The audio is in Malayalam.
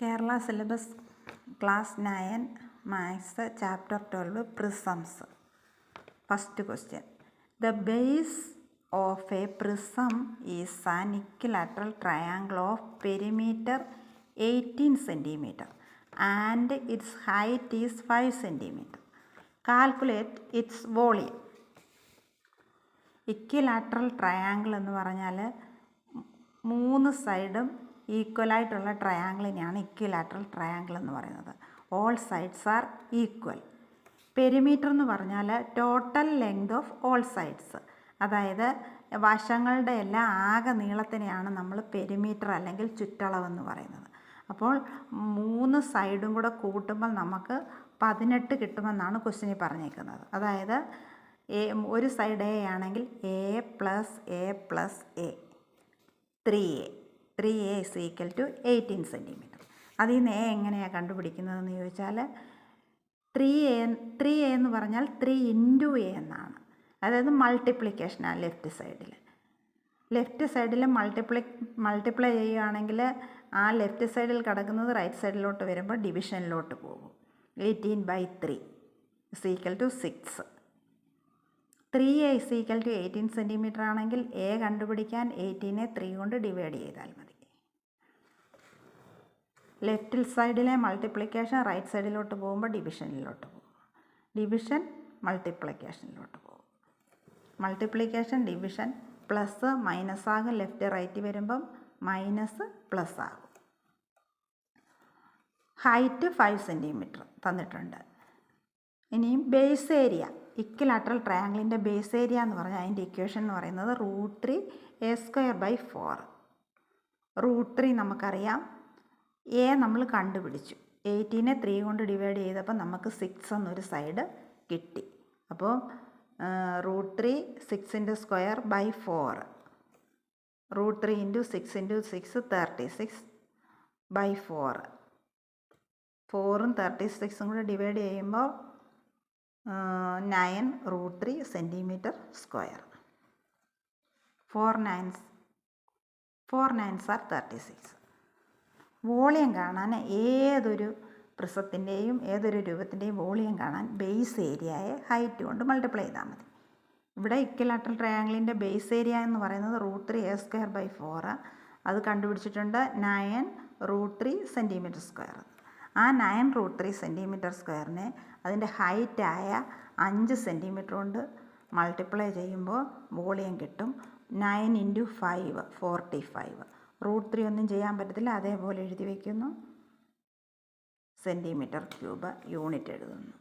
Kerala syllabus class 9 maths chapter 12 prisms. First question. The base of a prism is an equilateral triangle of perimeter 18 cm and its height is 5 cm. Calculate its volume. Equilateral triangle എന്ന് പറഞ്ഞാൽ 3 സൈഡും ഈക്വലായിട്ടുള്ള ട്രയാങ്കിളിനെയാണ് ഇക്വിലാറ്ററൽ ട്രയാങ്കിൾ എന്ന് പറയുന്നത്. All sides are equal. Perimeter എന്ന് പറഞ്ഞാൽ total length of all sides, അതായത് വശങ്ങളുടെ എല്ലാ ആകെ നീളത്തിനെയാണ് നമ്മൾ പെരിമീറ്റർ അല്ലെങ്കിൽ ചുറ്റളവെന്ന് പറയുന്നത്. അപ്പോൾ 3 സൈഡും കൂടെ കൂട്ടുമ്പോൾ നമുക്ക് 18 കിട്ടുമെന്നാണ് ക്വസ്റ്റ്യനിൽ പറഞ്ഞേക്കുന്നത്. അതായത് ഒരു സൈഡ് എ ആണെങ്കിൽ a + a + a 3a is equal to 18 cm. അതിൽ നിന്ന് എ എങ്ങനെയാണ് കണ്ടുപിടിക്കുന്നതെന്ന് ചോദിച്ചാൽ 3a എന്ന് പറഞ്ഞാൽ 3 × a എന്നാണ്. അതായത് മൾട്ടിപ്ലിക്കേഷനാണ്. ലെഫ്റ്റ് സൈഡിൽ മൾട്ടിപ്ലൈ ചെയ്യുകയാണെങ്കിൽ ആ ലെഫ്റ്റ് സൈഡിൽ കിടക്കുന്നത് റൈറ്റ് സൈഡിലോട്ട് വരുമ്പോൾ ഡിവിഷനിലോട്ട് പോകും. 18/3 is equal to 6. 3a is equal to 18 cm ആണെങ്കിൽ എ കണ്ടുപിടിക്കാൻ 18നെ 3 കൊണ്ട് ഡിവൈഡ് ചെയ്താൽ മതി. ലെഫ്റ്റ് സൈഡിലെ മൾട്ടിപ്ലിക്കേഷൻ റൈറ്റ് സൈഡിലോട്ട് പോകുമ്പോൾ ഡിവിഷനിലോട്ട് പോകും. ഡിവിഷൻ മൾട്ടിപ്ലിക്കേഷനിലോട്ട് പോകും. മൾട്ടിപ്ലിക്കേഷൻ ഡിവിഷൻ പ്ലസ് മൈനസ് ആകും. ലെഫ്റ്റ് റൈറ്റ് വരുമ്പം മൈനസ് പ്ലസ് ആകും. ഹൈറ്റ് 5 cm തന്നിട്ടുണ്ട്. ഇനിയും ബേസ് ഏരിയ, ഇക്വിലാറ്ററൽ ട്രയാങ്കിളിൻ്റെ ബേസ് ഏരിയ എന്ന് പറഞ്ഞാൽ അതിൻ്റെ ഇക്വേഷൻ എന്ന് പറയുന്നത് √3a²/4. √3 നമുക്കറിയാം. എ നമ്മൾ കണ്ടുപിടിച്ചു. 18നെ 3 കൊണ്ട് ഡിവൈഡ് ചെയ്തപ്പോൾ നമുക്ക് 6 എന്നൊരു സൈഡ് കിട്ടി. അപ്പോൾ √3 6×2/4. √3 × 6 × 6 36/4. 4ഉം 36ഉം കൂടെ ഡിവൈഡ് ചെയ്യുമ്പോൾ 9 √3 cm². 4 9s are 36. വോളിയം കാണാൻ ഏതൊരു പ്രിസത്തിൻ്റെയും ഏതൊരു രൂപത്തിൻ്റെയും വോളിയം കാണാൻ ബേസ് ഏരിയയെ ഹൈറ്റ് കൊണ്ട് മൾട്ടിപ്ലൈ ചെയ്താൽ മതി. ഇവിടെ ഇക്വിലാറ്ററൽ ട്രയാങ്കിളിൻ്റെ ബേസ് ഏരിയ എന്ന് പറയുന്നത് √3a²/4. അത് കണ്ടുപിടിച്ചിട്ടുണ്ട് 9 √3 cm². ആ 9 √3 cm²നെ അതിൻ്റെ ഹൈറ്റായ 5 cm കൊണ്ട് മൾട്ടിപ്ലൈ ചെയ്യുമ്പോൾ വോളിയം കിട്ടും. 9 × 5 45. √3 ഒന്നും ചെയ്യാൻ പറ്റത്തില്ല, അതേപോലെ എഴുതി വയ്ക്കുന്നു. cm³ യൂണിറ്റ് എഴുതുന്നു.